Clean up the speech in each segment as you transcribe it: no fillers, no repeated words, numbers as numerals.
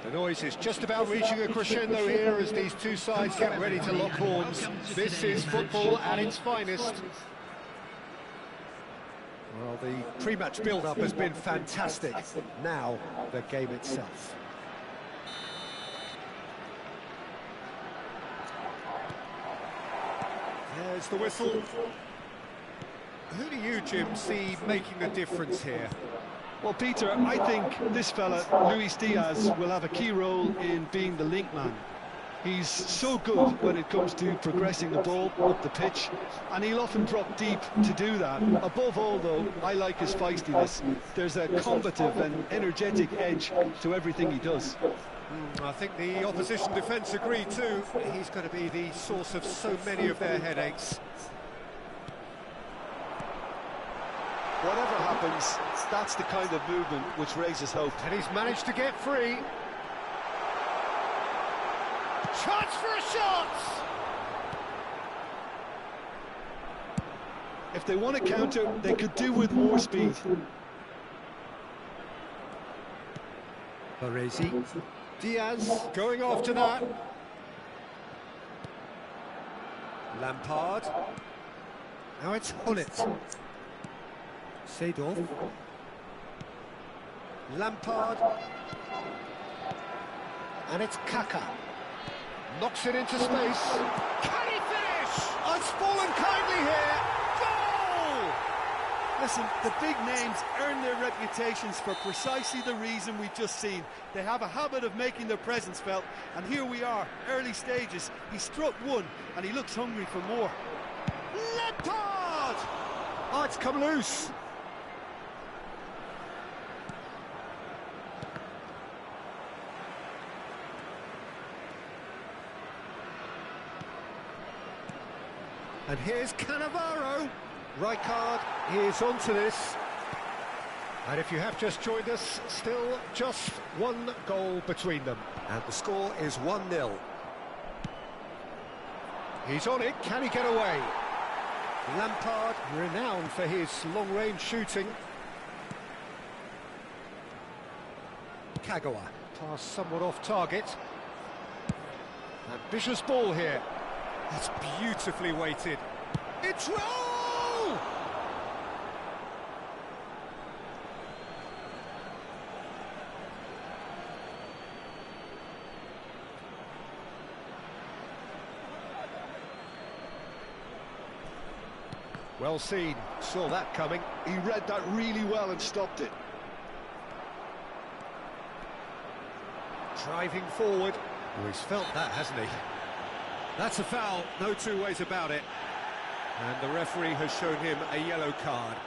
The noise is just about reaching a crescendo here as these two sides get ready to lock horns. This is football at its finest. Well, the pre-match build-up has been fantastic. Now, the game itself. There's the whistle. Who do you, Jim, see making the difference here? Well, Peter, I think this fella, Luis Diaz, will have a key role in being the link man. He's so good when it comes to progressing the ball up the pitch, and he'll often drop deep to do that. Above all, though, I like his feistiness. There's a combative and energetic edge to everything he does. I think the opposition defence agree too. He's going to be the source of so many of their headaches. Whatever happens, that's the kind of movement which raises hope. And he's managed to get free. Chance for a shot! If they want to counter, they could do with more speed. Baresi. Diaz going after that. Lampard. Now it's Hullet. Seedorf. Lampard. And it's Kaka. Knocks it into space. Can he finish? Oh, it's fallen kindly here. Goal! Listen, the big names earn their reputations for precisely the reason we've just seen. They have a habit of making their presence felt, and here we are, early stages. He struck one, and he looks hungry for more. Lampard! Oh, it's come loose. And here's Cannavaro. Rijkaard is onto this. And if you have just joined us, still just one goal between them. And the score is 1-0. He's on it, can he get away? Lampard, renowned for his long-range shooting. Kagawa, pass somewhat off target. Ambitious ball here. That's beautifully weighted. It's roll! Well seen, saw that coming. He read that really well and stopped it. Driving forward. Oh, he's felt that, hasn't he? That's a foul, no two ways about it. And the referee has shown him a yellow card.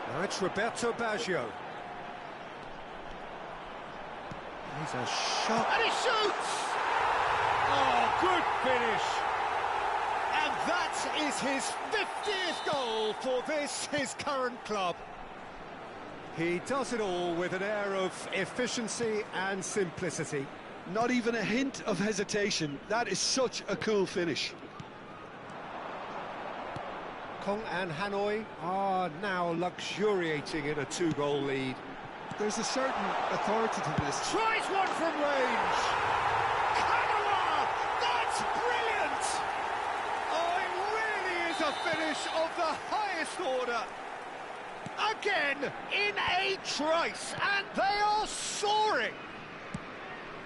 Now it's Roberto Baggio. He's a shot. And he shoots! Oh, good finish. And that is his 50th goal for his current club. He does it all with an air of efficiency and simplicity. Not even a hint of hesitation. That is such a cool finish. Kong and Hanoi are now luxuriating in a two-goal lead. There's a certain authority to this. Tries one from range! Kagawa! That's brilliant! Oh, it really is a finish of the highest order. Again, in a trice, and they are soaring.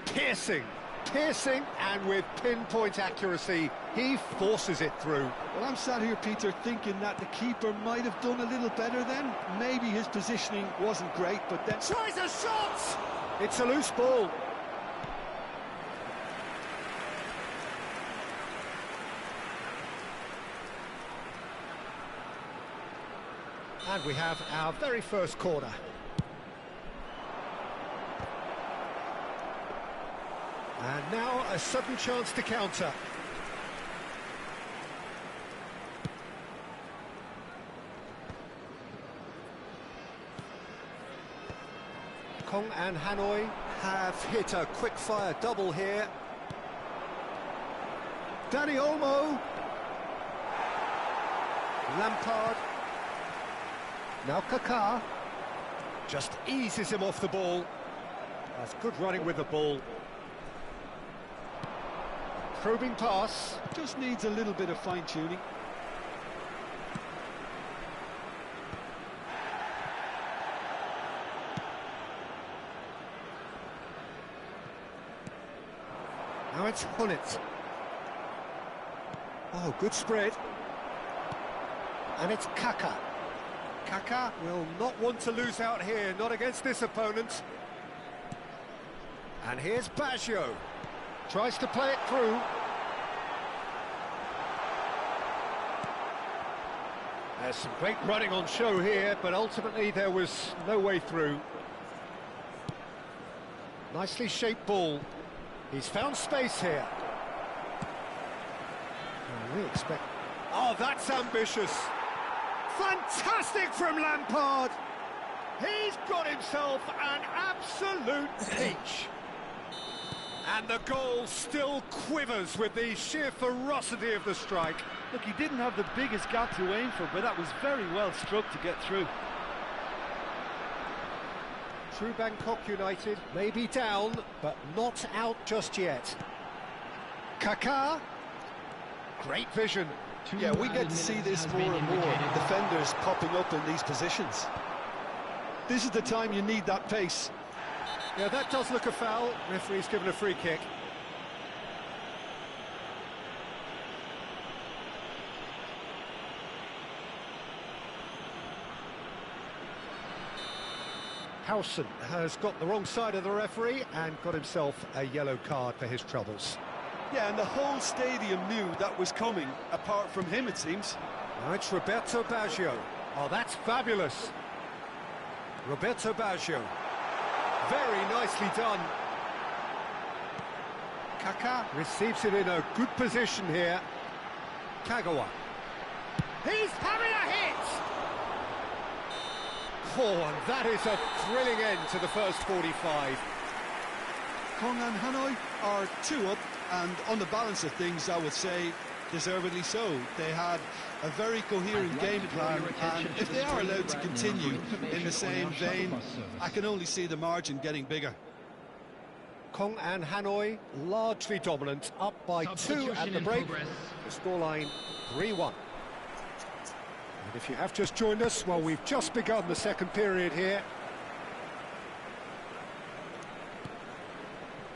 Piercing, and with pinpoint accuracy, he forces it through. Well, I'm sat here, Peter, thinking that the keeper might have done a little better then. Maybe his positioning wasn't great, but then... Tries a shot! It's a loose ball. And we have our very first corner. And now a sudden chance to counter. Kong and Hanoi have hit a quick-fire double here. Dani Olmo. Lampard. Now Kaká. Just eases him off the ball. That's good running with the ball. Probing pass. Just needs a little bit of fine-tuning. Now it's Hullet. Oh, good spread. And it's Kaká. Kaká will not want to lose out here, not against this opponent. And here's Baggio. Tries to play it through. There's some great running on show here, but ultimately there was no way through. Nicely shaped ball. He's found space here. We expect... Oh, that's ambitious. Fantastic from Lampard. He's got himself an absolute peach. And the goal still quivers with the sheer ferocity of the strike. Look, he didn't have the biggest gap to aim for, but that was very well struck to get through. True Bangkok United may be down, but not out just yet. Kaká. Great vision. Yeah, we get to see this more and more. Defenders popping up in these positions. This is the time you need that pace. Yeah, that does look a foul. Referee's given a free kick. Howson has got the wrong side of the referee and got himself a yellow card for his troubles. Yeah, and the whole stadium knew that was coming, apart from him, it seems. Now it's Roberto Baggio. Oh, that's fabulous. Roberto Baggio. Very nicely done. Kaká receives it in a good position here. Kagawa. He's having a hit! Oh, and that is a thrilling end to the first 45. Kong and Hanoi are 2 up, and on the balance of things, I would say, deservedly so. They had a very coherent game plan, and if they are allowed to continue in the same vein, I can only see the margin getting bigger. Kong and Hanoi largely dominant, up by 2 at the break. The scoreline 3-1. And if you have just joined us, well, we've just begun the second period here.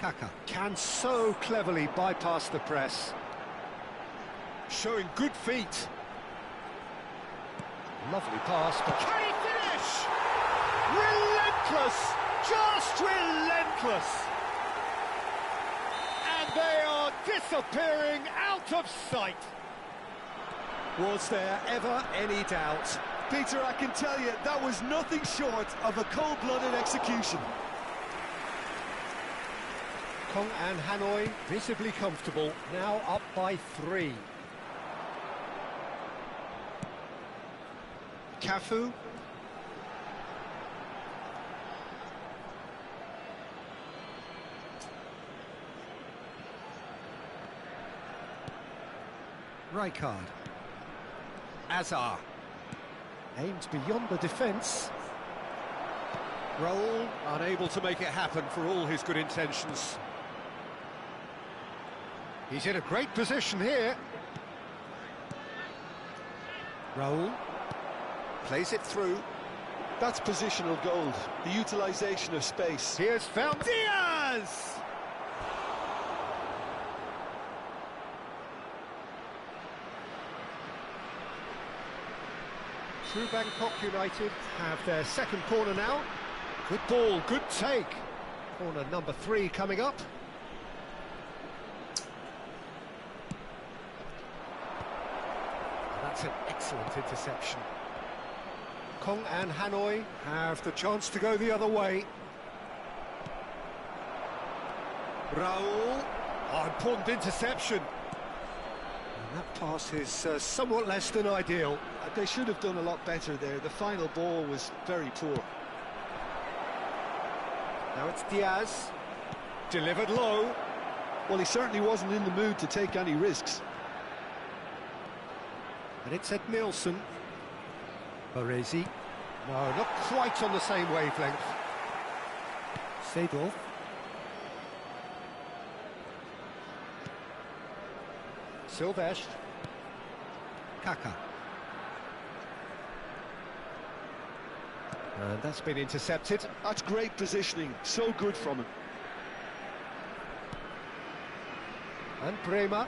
Kaká can so cleverly bypass the press. Showing good feet. Lovely pass, but can he finish? Relentless! Just relentless! And they are disappearing out of sight. Was there ever any doubt? Peter, I can tell you, that was nothing short of a cold-blooded execution. Kong and Hanoi visibly comfortable, now up by 3. Cafu. Rijkaard. ASA. Aimed beyond the defence. Raul unable to make it happen for all his good intentions. He's in a great position here. Raul plays it through. That's positional gold, the utilisation of space. Here's found Diaz! True Bangkok United have their second corner now. Good ball, good take. Corner number 3 coming up. That's an excellent interception. Kong and Hanoi have the chance to go the other way. Raul. Oh, important interception. And that pass is somewhat less than ideal. They should have done a lot better there. The final ball was very poor. Now it's Diaz. Delivered low. Well, he certainly wasn't in the mood to take any risks. And it's Edmilson. Baresi. No, not quite on the same wavelength. Seedorf. Silvestre. Kaka. And that's been intercepted. That's great positioning, so good from him. And Bremer.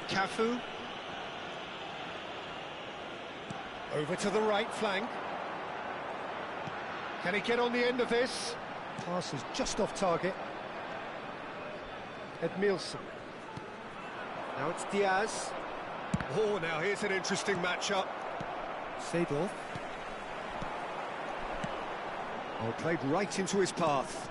Cafu. Over to the right flank. Can he get on the end of this? Pass is just off target. Edmilson. Now it's Diaz. Oh, now here's an interesting matchup. Seedorf. Oh, played right into his path.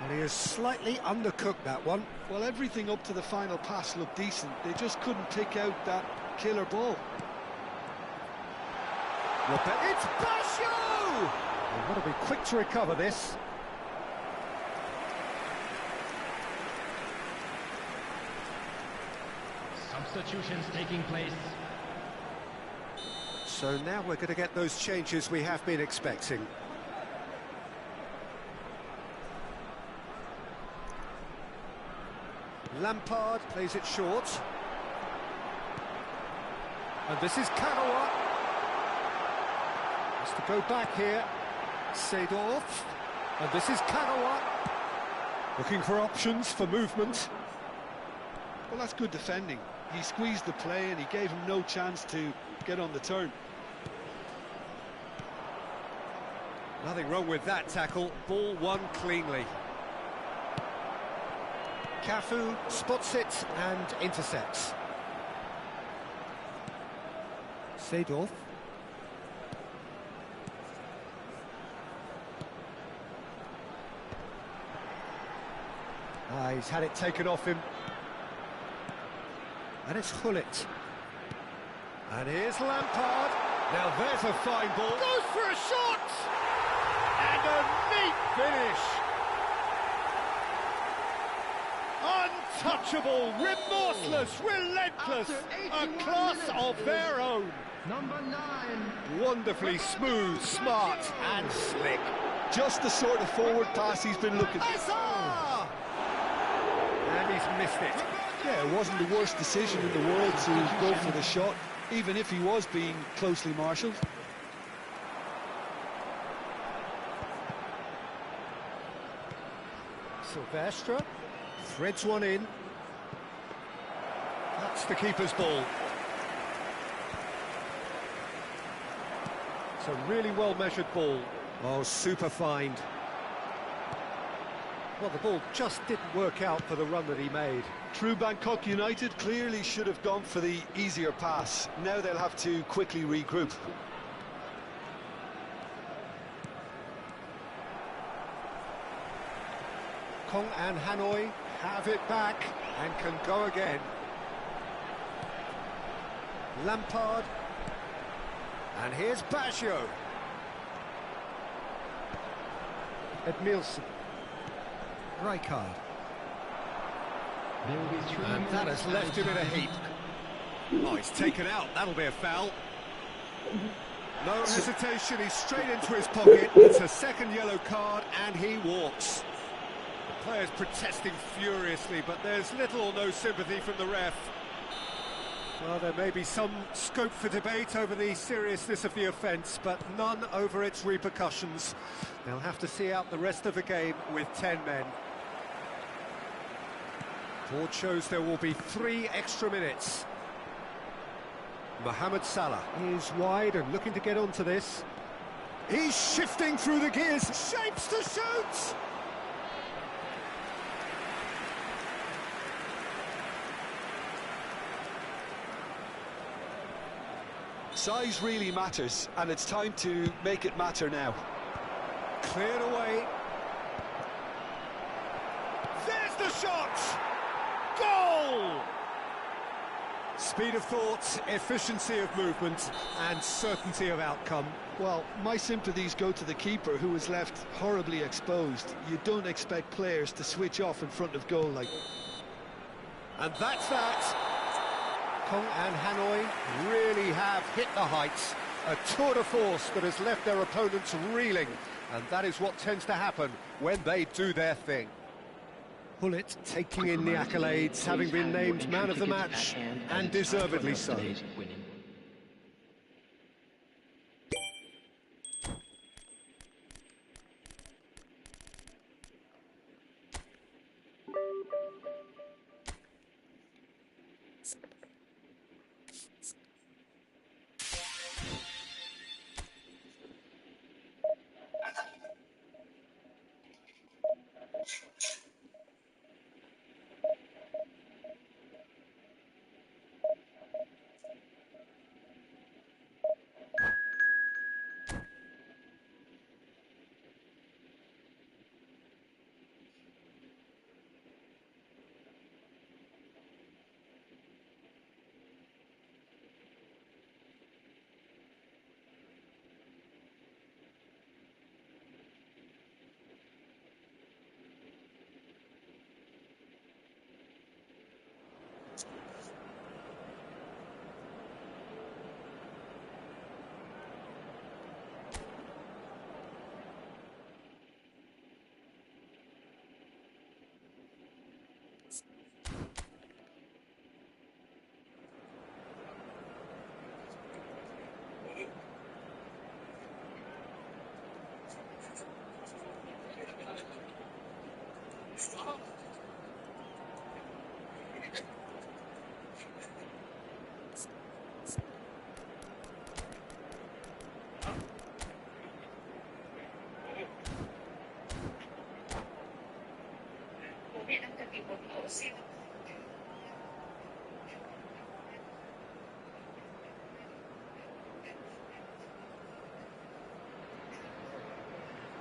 And he has slightly undercooked that one. Well, everything up to the final pass looked decent. They just couldn't pick out that killer ball. It's Basho! They've got to be quick to recover this. Substitutions taking place. So now we're going to get those changes we have been expecting. Lampard plays it short. And this is Kagawa. Has to go back here. Seedorf. And this is Kagawa. Looking for options for movement. Well, that's good defending. He squeezed the play and he gave him no chance to get on the turn. Nothing wrong with that tackle. Ball won cleanly. Cafu spots it and intercepts. Seedorf. He's had it taken off him. And it's Hullet. And here's Lampard. Now there's a fine ball. Goes for a shot! And a neat finish. Untouchable, remorseless, relentless. A class of their own. Number 9. Wonderfully smooth, smart and slick. Just the sort of forward pass he's been looking for. ASA! And he's missed it. Yeah, it wasn't the worst decision in the world to go for the shot, even if he was being closely marshalled. Silvestre threads one in. That's the keeper's ball. It's a really well-measured ball. Oh, super find. Well, the ball just didn't work out for the run that he made. True Bangkok United clearly should have gone for the easier pass. Now they'll have to quickly regroup. Kong and Hanoi have it back and can go again. Lampard. And here's Baggio. Edmilson. Rijkaard. And that has left him in a heap. Oh, he's taken out. That'll be a foul. No hesitation. He's straight into his pocket. It's a second yellow card, and he walks. The player's protesting furiously, but there's little or no sympathy from the ref. Well, there may be some scope for debate over the seriousness of the offence, but none over its repercussions. They'll have to see out the rest of the game with 10 men. Board shows there will be 3 extra minutes. Mohamed Salah is wide and looking to get onto this. He's shifting through the gears, shapes to shoot! Size really matters, and it's time to make it matter now. Cleared away. There's the shot! Goal! Speed of thought, efficiency of movement, and certainty of outcome. Well, my sympathies go to the keeper, who was left horribly exposed. You don't expect players to switch off in front of goal like... And that's that. Kong and Hanoi really have hit the heights. A tour de force that has left their opponents reeling. And that is what tends to happen when they do their thing. Pullet taking in the accolades, having been named man of the match, and deservedly so.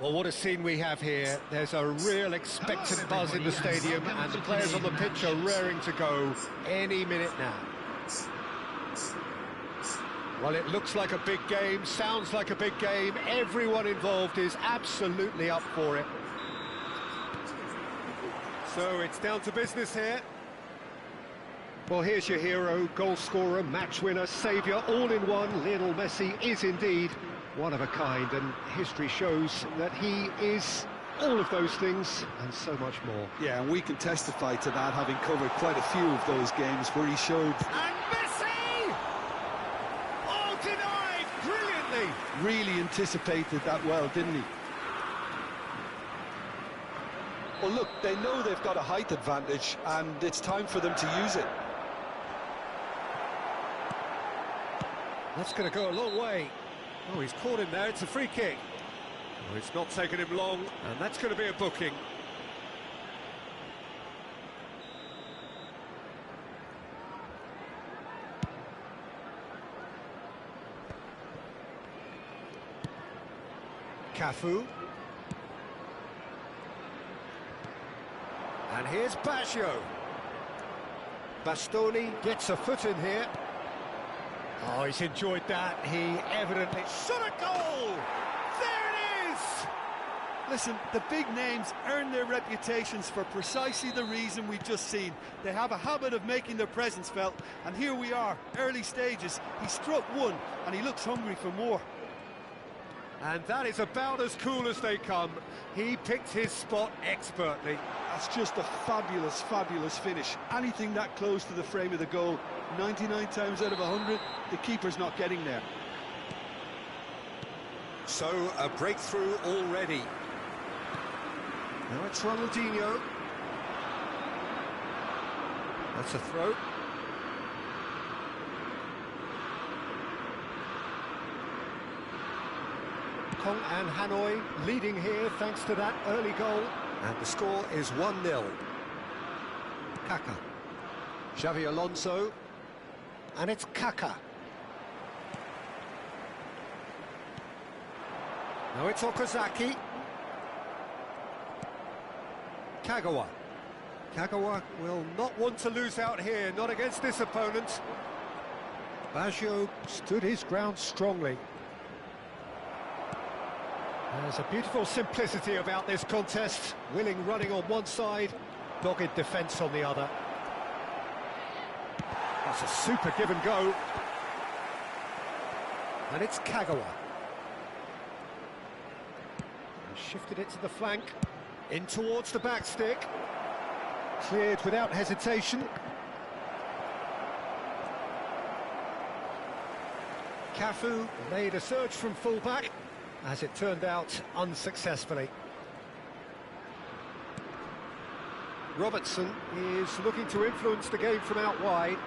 Well, what a scene we have here. There's a real expectant buzz in the stadium, and the players on the pitch are raring to go any minute now. Well, it looks like a big game, sounds like a big game. Everyone involved is absolutely up for it. So it's down to business here. Well, here's your hero, goal scorer, match winner, saviour, all in one. Lionel Messi is indeed one of a kind, and history shows that he is all of those things and so much more. Yeah, and we can testify to that, having covered quite a few of those games where he showed... And Messi! Oh, denied brilliantly! Really anticipated that well, didn't he? Well, look, they know they've got a height advantage, and it's time for them to use it. That's going to go a long way. Oh, he's caught him there, it's a free kick. Oh, it's not taken him long, and that's going to be a booking. Cafu. And here's Baggio. Bastoni gets a foot in here. Oh, he's enjoyed that. He evidently shot a goal! There it is! Listen, the big names earn their reputations for precisely the reason we've just seen. They have a habit of making their presence felt, and here we are, early stages. He struck one, and he looks hungry for more. And that is about as cool as they come. He picked his spot expertly. That's just a fabulous, fabulous finish. Anything that close to the frame of the goal, 99 times out of 100, the keeper's not getting there. So, a breakthrough already. Now it's Ronaldinho. That's a throw. Kong and Hanoi leading here thanks to that early goal. And the score is 1-0. Kaka. Xavi Alonso. And it's Kaka. Now it's Okazaki. Kagawa. Kagawa will not want to lose out here, not against this opponent. Baggio stood his ground strongly. There's a beautiful simplicity about this contest. Willing running on one side, dogged defence on the other. That's a super give and go. And it's Kagawa. He shifted it to the flank. In towards the back stick. Cleared without hesitation. Cafu made a surge from full-back, as it turned out, unsuccessfully. Robertson is looking to influence the game from out wide.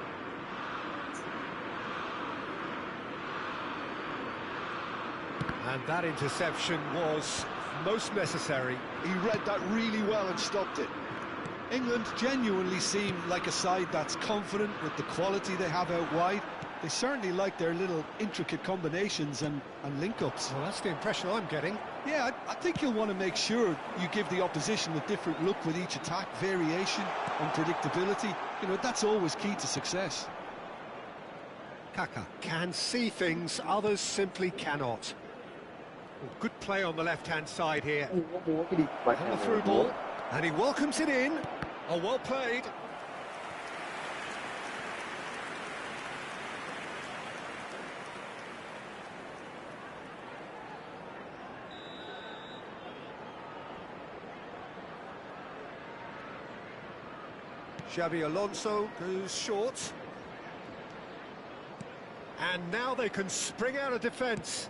And that interception was most necessary. He read that really well and stopped it. England genuinely seem like a side that's confident with the quality they have out wide. They certainly like their little intricate combinations and link-ups. Well, that's the impression I'm getting. Yeah, I think you'll want to make sure you give the opposition a different look with each attack, variation, unpredictability. You know, that's always key to success. Kaka can see things others simply cannot. Well, good play on the left-hand side here. On the through ball, and he welcomes it in. Oh, well played. Xabi Alonso goes short. And now they can spring out of defence.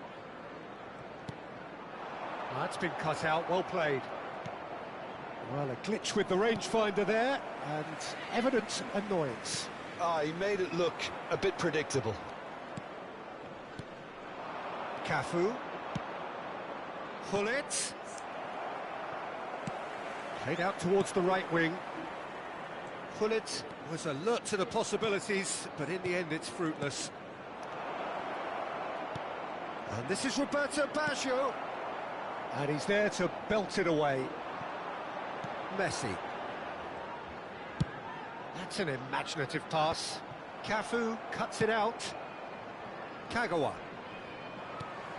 That's been cut out, well played. Well, a glitch with the rangefinder there, and evident annoyance. He made it look a bit predictable. Cafu. Hullet. Played out towards the right wing. Hullet was alert to the possibilities, but in the end it's fruitless. And this is Roberto Baggio. And he's there to belt it away. Messi. That's an imaginative pass. Cafu cuts it out. Kagawa.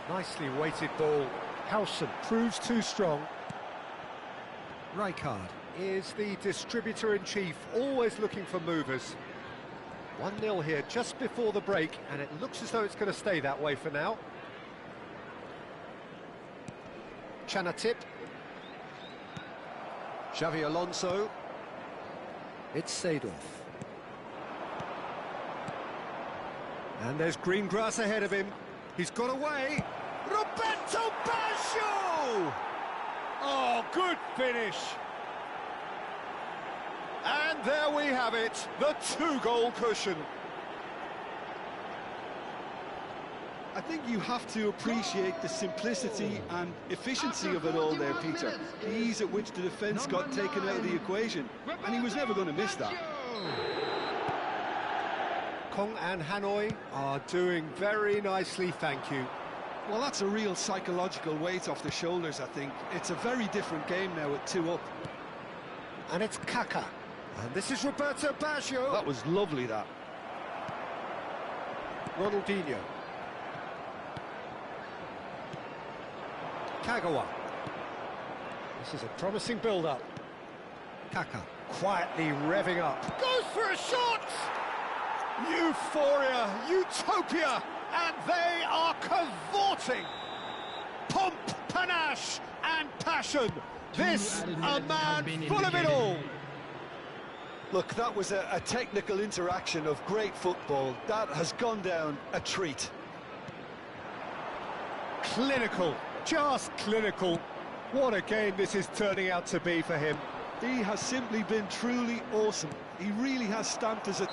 Nicely weighted ball. Howson proves too strong. Rijkaard is the distributor-in-chief, always looking for movers. 1-0 here just before the break, and it looks as though it's going to stay that way for now. Chanatip. Xabi Alonso. It's Seedorf. And there's green grass ahead of him. He's got away. Roberto Baggio! Oh, good finish. And there we have it, the 2-goal cushion. I think you have to appreciate the simplicity and efficiency of it all there, Peter. The ease at which the defence got taken out of the equation, and he was never going to miss that. Kong and Hanoi are doing very nicely, thank you. Well, that's a real psychological weight off the shoulders, I think. It's a very different game now at 2 up. And it's Kaka. And this is Roberto Baggio. That was lovely, that. Ronaldinho. Kagawa. This is a promising build-up. Kaka quietly revving up. Goes for a shot! Euphoria, utopia, and they are cavorting. Pomp, panache, and passion. This a man full of it all. Look, that was a technical interaction of great football. That has gone down a treat. Clinical, just clinical. What a game this is turning out to be for him. He has simply been truly awesome. He really has stamped as a...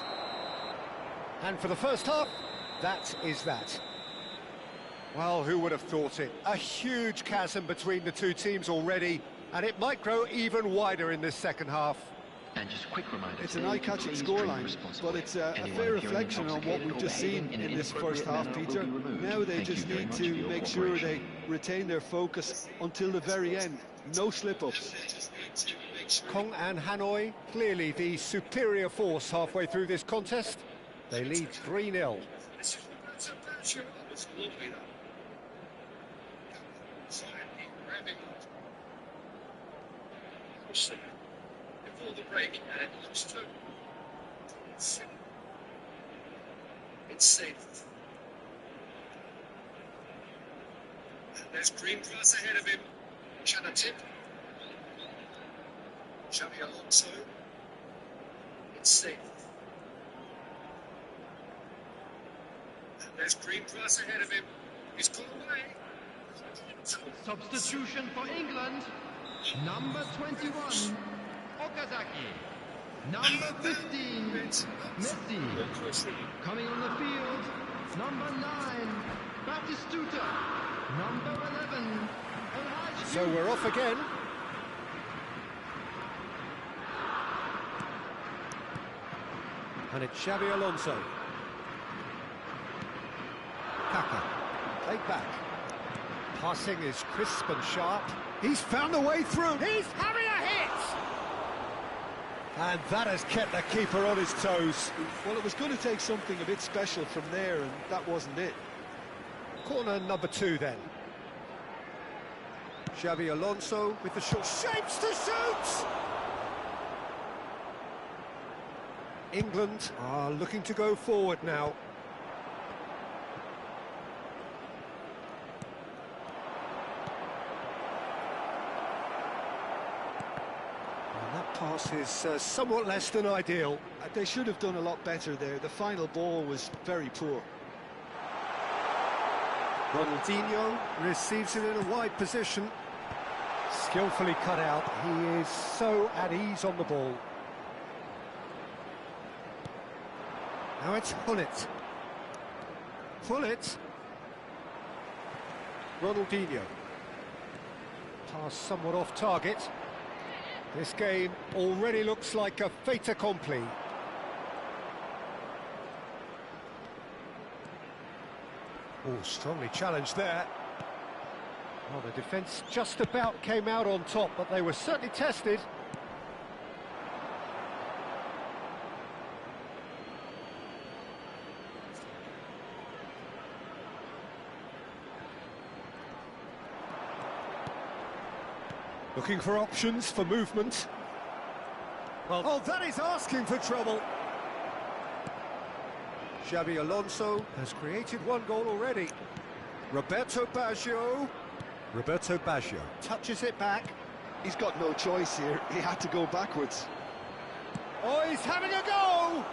And for the first half, that is that. Well, who would have thought it? A huge chasm between the two teams already, and it might grow even wider in this second half. And just a quick reminder, it's an eye-catching scoreline, but it's a fair reflection on what we've just seen in this first half, Peter. Now they just need to make sure they retain their focus until the very end. No slip-ups. Kong and Hanoi, clearly the superior force halfway through this contest. They lead 3-0. Sure, that was lovely, that. Before the break, and it looks to. It's safe. And there's green grass ahead of him. Tip. Xabi Alonso. It's safe. And there's green grass ahead of him. He's gone away. Substitution for England. Number 21, Okazaki. Number 15, Messi. Coming on the field, number 9, Batistuta. Number 11, So we're off again. And it's Xabi Alonso. Kaka, played back. Passing is crisp and sharp. He's found a way through. He's having a hit! And that has kept the keeper on his toes. Well, it was going to take something a bit special from there, and that wasn't it. Corner number 2 then. Xabi Alonso with the short shapes to shoot! England are looking to go forward now. Pass is somewhat less than ideal. They should have done a lot better there. The final ball was very poor. Ronaldinho receives it in a wide position. Skillfully cut out. He is so at ease on the ball. Now it's Hullet. Hullet. Ronaldinho. Pass somewhat off target. This game already looks like a fait accompli. Oh, strongly challenged there. Well, the defence just about came out on top, but they were certainly tested. Looking for options for movement. Well, oh, that is asking for trouble. Xabi Alonso has created one goal already. Roberto Baggio. Roberto Baggio touches it back. He's got no choice here. He had to go backwards. Oh, he's having a go!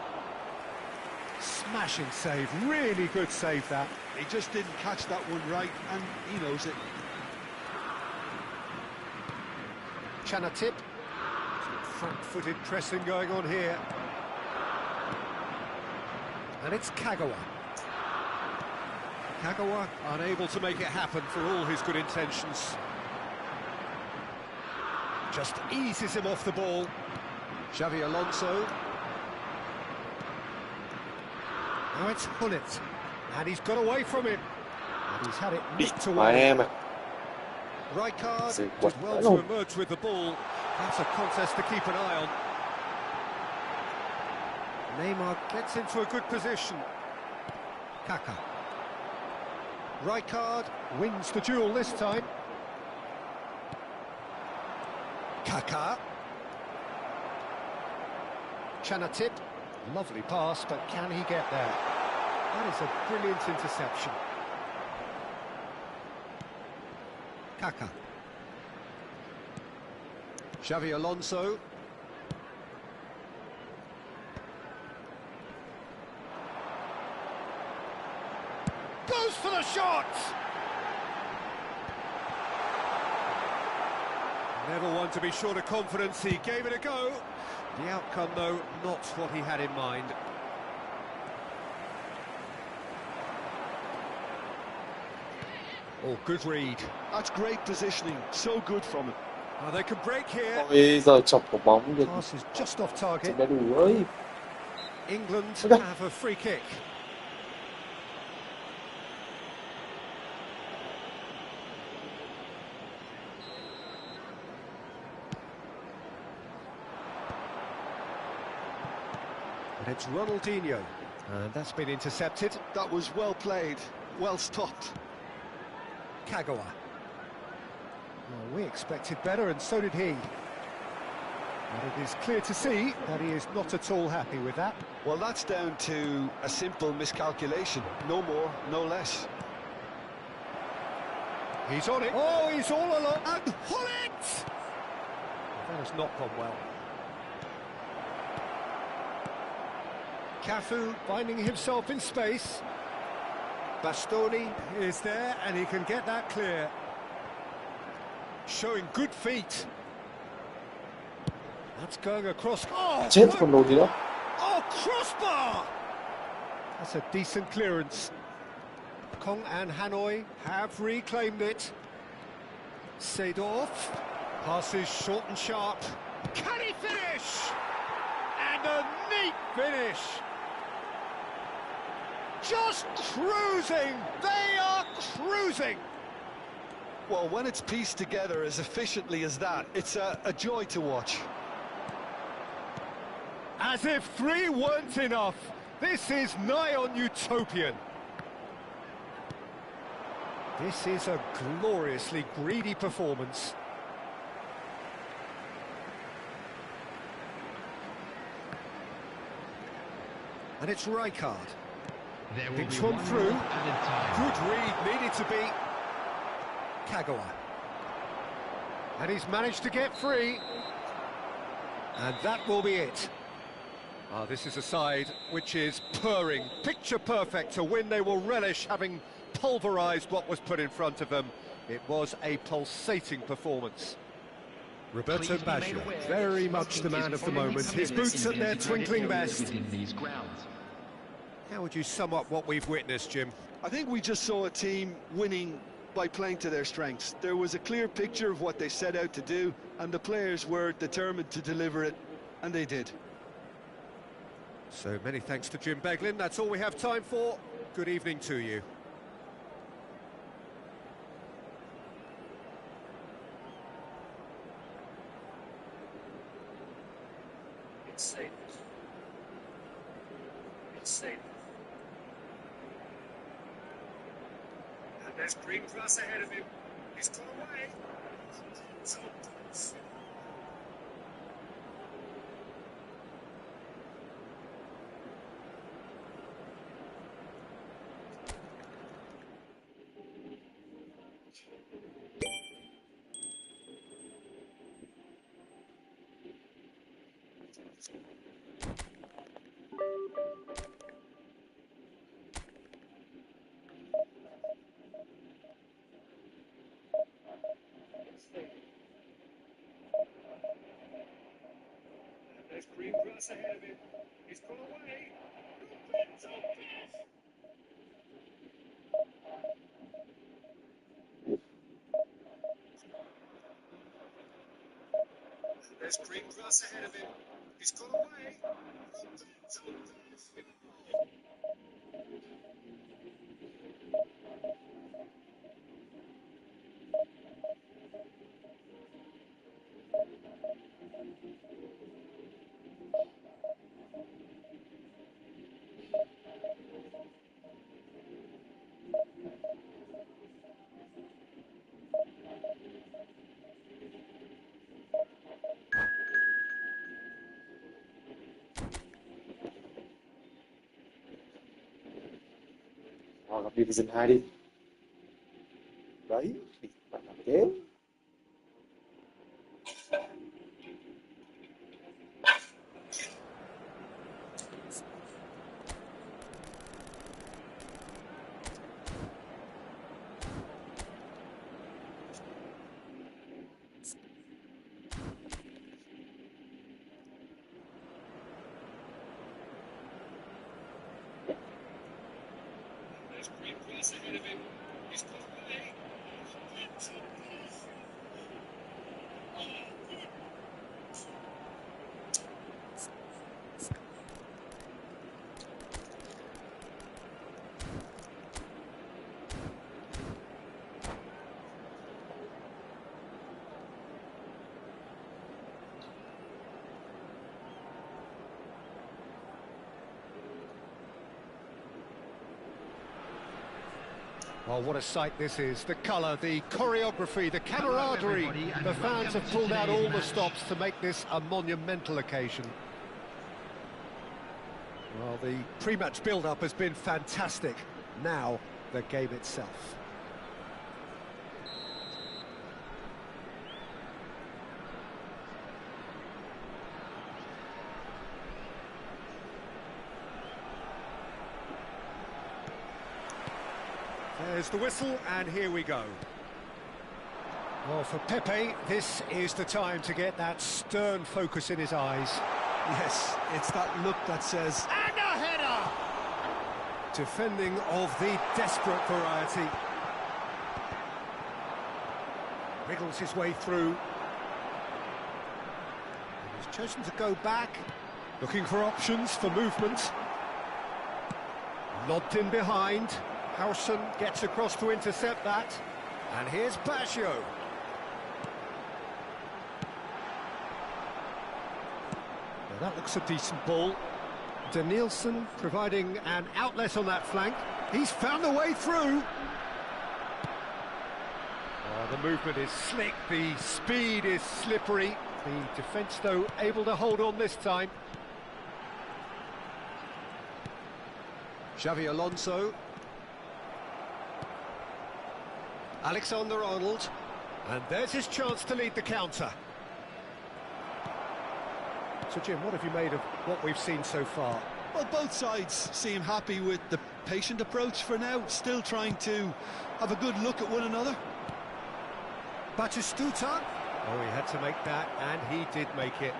Smashing save, really good save that. He just didn't catch that one right, and he knows it. Tip. Front-footed pressing going on here. And it's Kagawa. Kagawa unable to make it happen for all his good intentions. Just eases him off the ball. Xabi Alonso. Now it's Hullet. And he's got away from him. And he's had it nicked away. Rijkaard did well to emerge with the ball. That's a contest to keep an eye on. Neymar gets into a good position. Kaka. Rijkaard wins the duel this time. Kaka. Tip. Lovely pass, but can he get there? That is a brilliant interception. Kaka. Xabi Alonso. Goes for the shot! Never one to be short of confidence, he gave it a go. The outcome, though, not what he had in mind. Oh, good read. That's great positioning, so good from him. Well, they can break here. Bây giờ chọc quả bóng được Pass is just off target. đã đủ ơi. England Okay. have a free kick. And it's Ronaldinho. And that's been intercepted. That was well played. well stopped. Kagawa. Well, we expected better, and so did he. But it is clear to see that he is not at all happy with that. Well, that's down to a simple miscalculation. No more, no less. He's on it. Oh, he's all along. And pull it! That has not gone well. Cafu finding himself in space. Bastoni is there, and he can get that clear. Showing good feet. That's going across. Oh, Chết con đồ gì đó. oh, crossbar! That's a decent clearance. Kong and Hanoi have reclaimed it. Seedorf passes short and sharp. Can he finish? And a neat finish. Just cruising. They are cruising. Well, when it's pieced together as efficiently as that, it's a joy to watch. As if 3 weren't enough. This is nigh on utopian. This is a gloriously greedy performance. And it's Rijkaard. There will Big be swim one through. more added time. Good read, needed to be. Kagawa. And he's managed to get free. And that will be it. This is a side which is purring, picture perfect to win. They will relish having pulverised what was put in front of them. It was a pulsating performance. Roberto Baggio, very much the man of the moment. His boots at their twinkling best. How would you sum up what we've witnessed, Jim? I think we just saw a team winning by playing to their strengths. There was a clear picture of what they set out to do, and the players were determined to deliver it, and they did. So many thanks to Jim Beglin. That's all we have time for. Good evening to you. It's safe. It's safe. And there's green grass ahead of him. He's gone away. So close. There's green grass ahead of him. He's gone away. So close. There's green grass ahead of him. He's gone away. So close. Gặp Division 2 đi. Đấy, bạn làm thế. There's green grass ahead of him. He's gone away. So close. Well, what a sight this is. The colour, the choreography, the camaraderie. The fans have pulled out all the stops to make this a monumental occasion. Well, the pre-match build-up has been fantastic. Now, the game itself. There's the whistle, and here we go. Well, for Pepe, this is the time to get that stern focus in his eyes. Yes, it's that look that says... And a header! Defending of the desperate variety. Wriggles his way through. And he's chosen to go back, looking for options for movement. Lobbed in behind. Howson gets across to intercept that. And here's Baggio. Now that looks a decent ball. Danielson providing an outlet on that flank. He's found a way through. Oh, the movement is slick, the speed is slippery. The defence, though, able to hold on this time. Xavi Alonso. Alexander-Arnold, and there's his chance to lead the counter. So Jim, what have you made of what we've seen so far? Well, both sides seem happy with the patient approach for now, still trying to have a good look at one another. Batistuta, oh, he had to make that, and he did make it.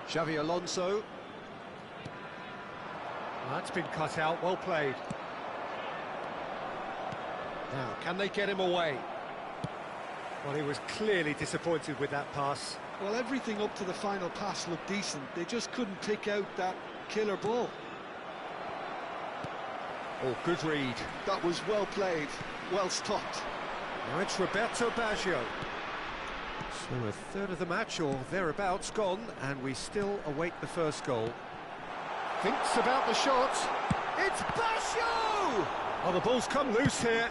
Xavi Alonso. That's been cut out, well played. Now, can they get him away? Well, he was clearly disappointed with that pass. Well, everything up to the final pass looked decent. They just couldn't pick out that killer ball. Oh, good read. That was well played, well stopped. Now it's Roberto Baggio. So a third of the match, or thereabouts, gone, and we still await the first goal. Thinks about the shot. It's Baggio! Oh, the ball's come loose here.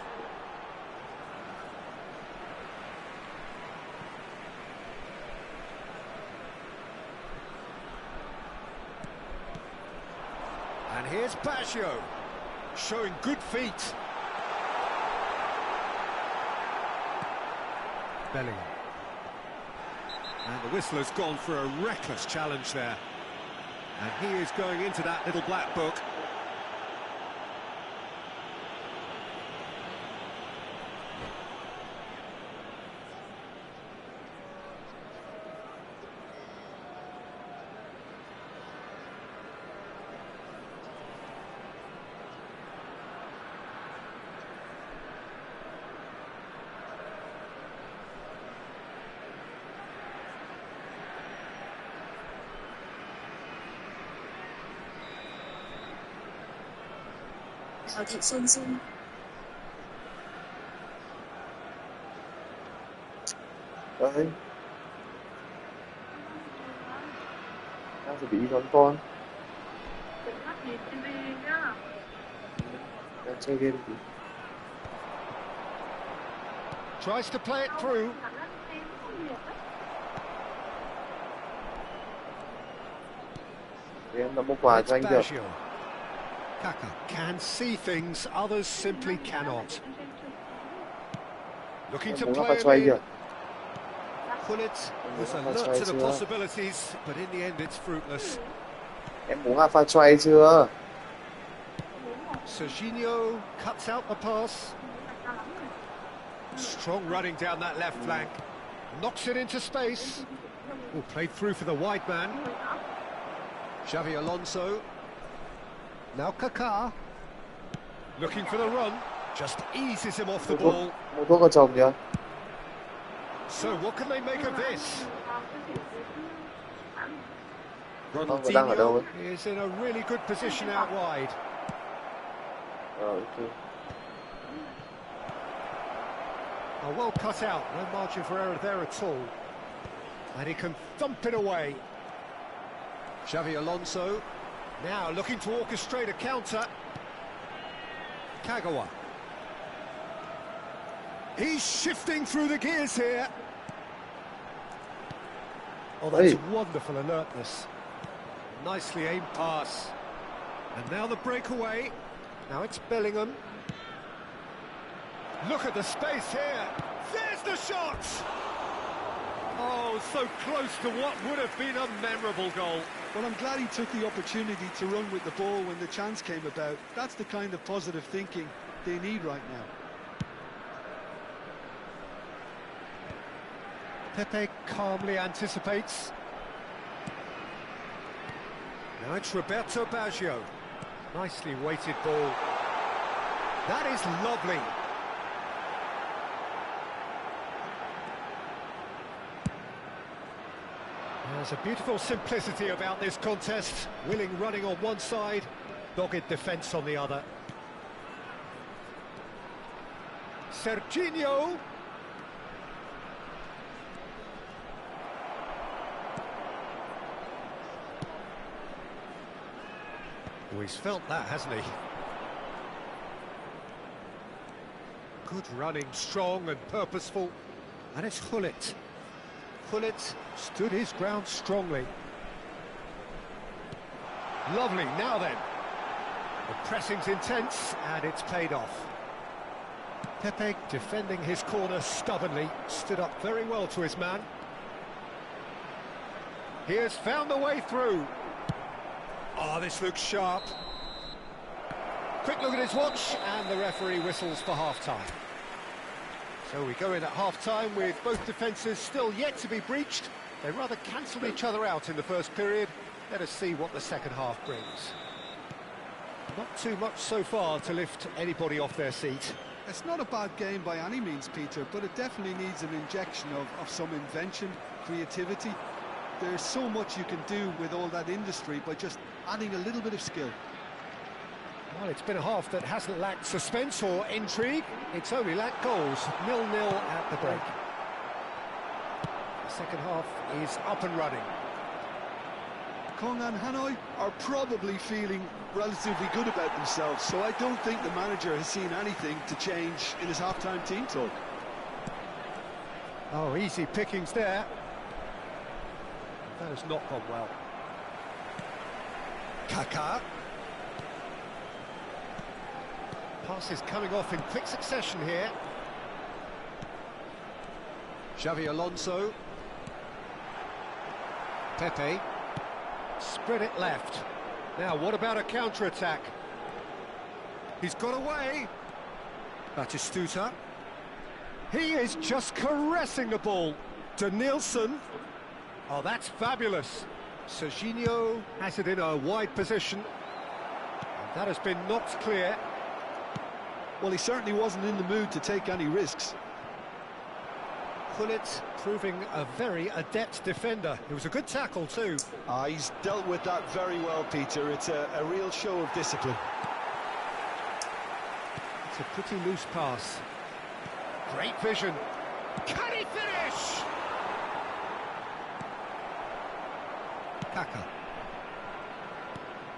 And here's Baggio, showing good feet. Bellingham. And the whistler's gone for a reckless challenge there. And he is going into that little black book. Thảo Thị Xuân Xuân. Đấy. Đang chuẩn bị đón con. Đang chơi game gì? Tries to play it through. Em đã mua quà cho anh được. Kaka can see things others simply cannot. Looking to Em muốn play cho anh it được. in. Gullit was alert to the possibilities, but in the end it's fruitless. Em muốn pha choay chưa? Serginho cuts out the pass. Strong running down that left flank. Knocks it into space. Oh, played through for the wide man. Xavi Alonso. Now Kaká. Looking for the run. Just eases him off the ball. Mua thuốc cho chồng chưa? So what can they make of this? Ông đang ở đâu Ronaldinho ấy? is in a really good position out wide. Ok. Oh, well cut out, no margin for error there at all. And he can thump it away. Xavi Alonso, now looking to orchestrate a counter. Kagawa. He's shifting through the gears here. Oh, that's Hey. wonderful alertness. Nicely aimed pass. And now the breakaway. Now it's Bellingham. Look at the space here. There's the shot! Oh, so close to what would have been a memorable goal. Well, I'm glad he took the opportunity to run with the ball when the chance came about. That's the kind of positive thinking they need right now. Pepe calmly anticipates. Now it's Roberto Baggio. Nicely weighted ball. That is lovely. There's a beautiful simplicity about this contest. Willing running on one side, dogged defence on the other. Serginho. Oh, he's felt that, hasn't he? Good running, strong and purposeful. And it's Gullit. Gullit stood his ground strongly. Lovely, now then. The pressing's intense, and it's paid off. Pepe defending his corner stubbornly, stood up very well to his man. He has found the way through. Oh, this looks sharp. Quick look at his watch, and the referee whistles for half-time. So we go in at half-time with both defences still yet to be breached. They rather cancelled each other out in the first period. Let us see what the second half brings. Not too much so far to lift anybody off their seat. It's not a bad game by any means, Peter, but it definitely needs an injection of some invention, creativity. There's so much you can do with all that industry by just adding a little bit of skill. Well, it's been a half that hasn't lacked suspense or intrigue. It's only lacked goals. 0-0 at the break. The second half is up and running. Kong and Hanoi are probably feeling relatively good about themselves, so I don't think the manager has seen anything to change in his half-time team talk. Oh, easy pickings there. That has not gone well. Kaká. Passes coming off in quick succession here. Xavi Alonso. Pepe. Spread it left. Now, what about a counter-attack? He's got away. Batistuta. He is just caressing the ball. Denilson. Oh, that's fabulous. Serginho has it in a wide position. And that has been knocked clear. Well, he certainly wasn't in the mood to take any risks. Gullit proving a very adept defender. It was a good tackle too. He's dealt with that very well, Peter. It's a real show of discipline. It's a pretty loose pass. Great vision. Can he finish? Kaká.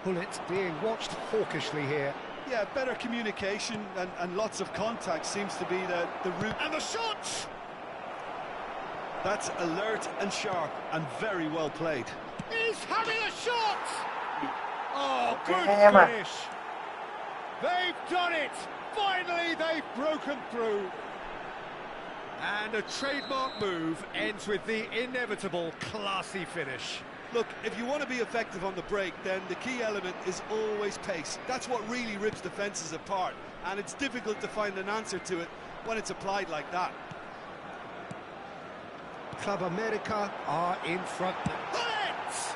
Gullit being watched hawkishly here. Yeah, better communication and lots of contact seems to be the route. And the shot! That's alert and sharp and very well played. He's having a shot! Oh, good Damn it. finish! They've done it! Finally, they've broken through. And a trademark move ends with the inevitable classy finish. Look, if you want to be effective on the break, then the key element is always pace. That's what really rips defences apart, and it's difficult to find an answer to it when it's applied like that. Club America are in front now. Gullit!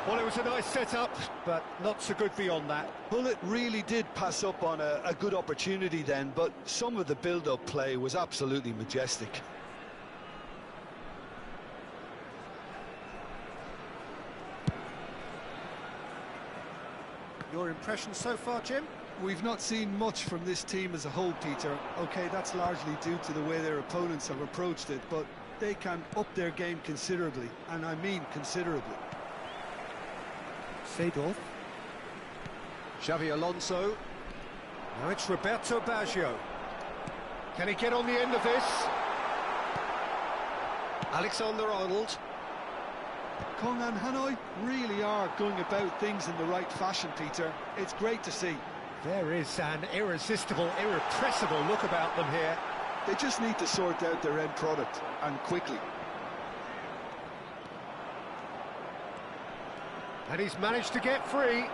Well, it was a nice setup, but not so good beyond that. Gullit really did pass up on a good opportunity then, but some of the build-up play was absolutely majestic. Your impression so far, Jim? We've not seen much from this team as a whole, Peter. OK, that's largely due to the way their opponents have approached it, but they can up their game considerably, and I mean considerably. Seedorf. Xavi Alonso. Now it's Roberto Baggio. Can he get on the end of this? Alexander-Arnold. Kong and Hanoi really are going about things in the right fashion, Peter. It's great to see. There is an irresistible, irrepressible look about them here. They just need to sort out their end product, and quickly. And he's managed to get free.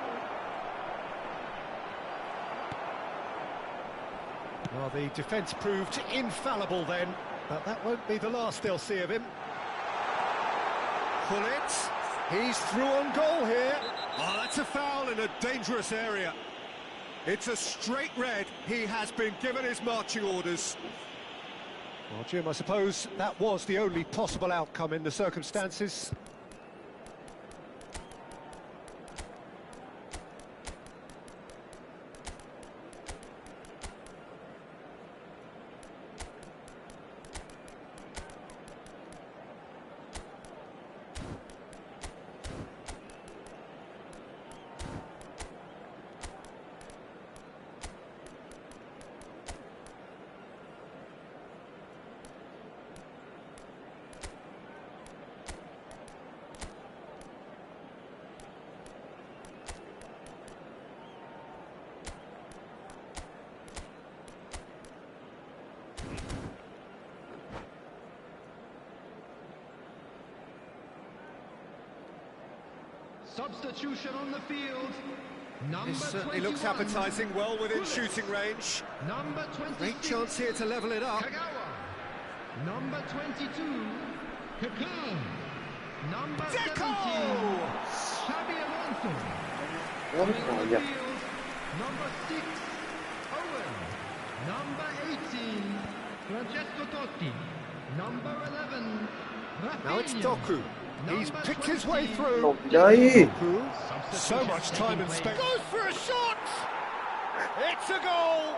Well, the defence proved infallible then, but that won't be the last they'll see of him. Pullet, he's through on goal here. Oh, that's a foul in a dangerous area. It's a straight red. He has been given his marching orders. Well, Jim, I suppose that was the only possible outcome in the circumstances. Substitution on the field. Number This certainly 21. looks appetising, well within shooting range. Number 26. Great chance here to level it up. Kagawa. Number 22. Kakao. Number Deco! 17. Xabi Alonso. Lắm Coming rồi on giờ. the field. Number 6. Owen. Number 18. Francesco Totti. Number 11. Now it's Rafinha. Doku. He's Number picked his way 20. through. Lột đây. So much time and space. Goes for a shot! It's a goal!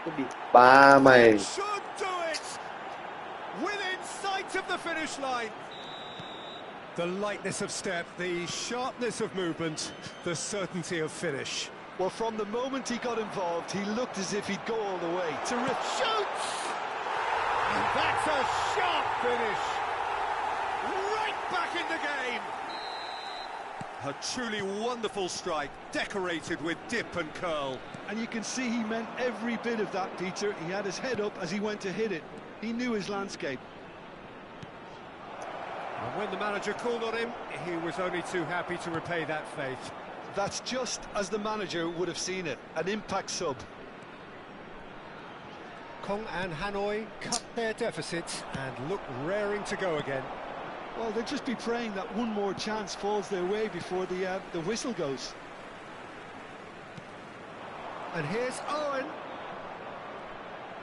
Cái bị ba mày. Should do it! Within sight of the finish line. The lightness of step, the sharpness of movement, the certainty of finish. Well, from the moment he got involved, he looked as if he'd go all the way. Terrific. Shoots! And that's a sharp finish. Right back in the game. A truly wonderful strike, decorated with dip and curl. And you can see he meant every bit of that, Peter. He had his head up as he went to hit it. He knew his landscape. And when the manager called on him, he was only too happy to repay that faith. That's just as the manager would have seen it, an impact sub. Kong and Hanoi cut their deficit and look raring to go again. Well, they'll just be praying that one more chance falls their way before the whistle goes. And here's Owen.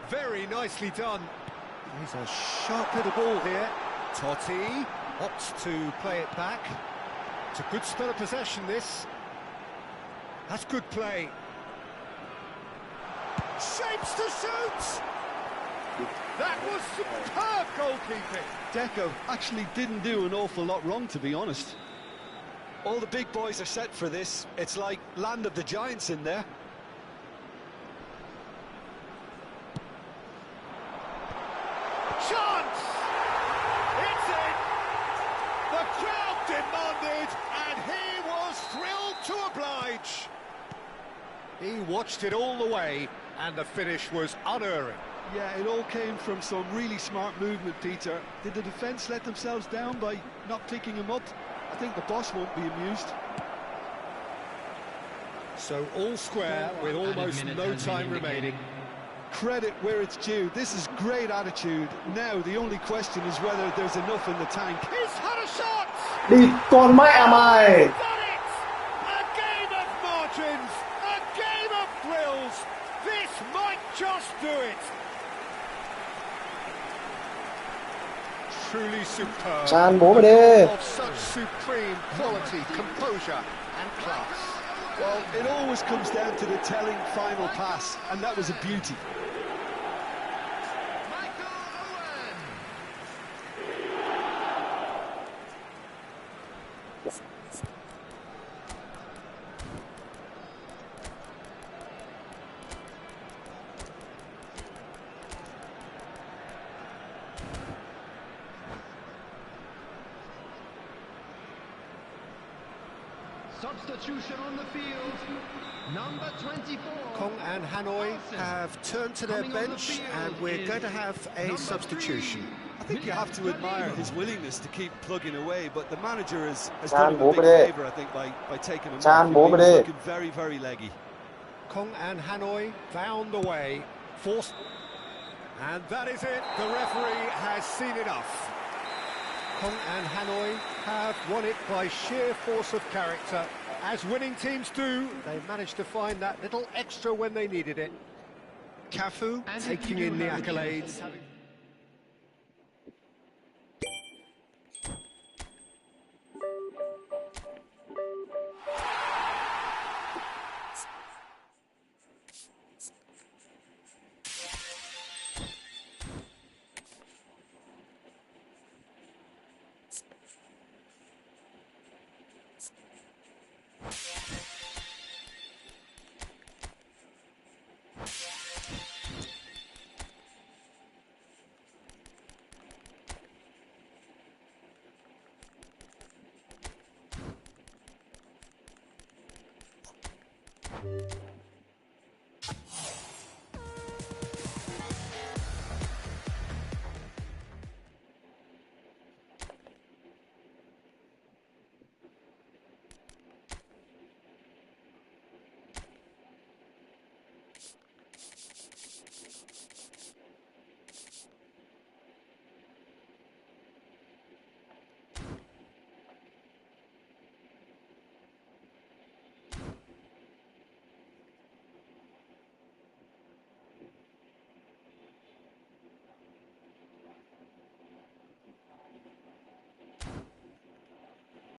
Very nicely done. He's a sharp little ball here. Totti opts to play it back. It's a good spell of possession, this. That's good play. Shapes to shoot! That was superb goalkeeping. Deco actually didn't do an awful lot wrong, to be honest. All the big boys are set for this. It's like Land of the Giants in there. Chance! It's in! The crowd demanded, and he was thrilled to oblige. He watched it all the way, and the finish was unerring. Yeah, it all came from some really smart movement, Peter. Did the defence let themselves down by not picking him up? I think the boss won't be amused. So all square with almost no time remaining. Credit where it's due. This is great attitude. Now the only question is whether there's enough in the tank. He's had a shot! Đi con mẹ mày. Done it! A game of margins, a game of thrills. This might just do it. Truly superb. San bố mày đi. Of such supreme quality, composure and class. Well, it always comes down to the telling final pass, and that was a beauty. Michael Owen. Substitution on the field. Number 24. Kong and Hanoi have turned to their Coming on the bench, field and we're is going to have a number substitution. 3. I think you have to admire his willingness to keep plugging away, but the manager has Chan done him bố a big mày đi. favour, I think, by taking him Chan off. bố He mày was đi. looking very, very leggy. Kong and Hanoi found the way, forced, and that is it. The referee has seen enough. Kong and Hanoi have won it by sheer force of character. As winning teams do, they managed to find that little extra when they needed it. Cafu And taking if you in the have a accolades. chance-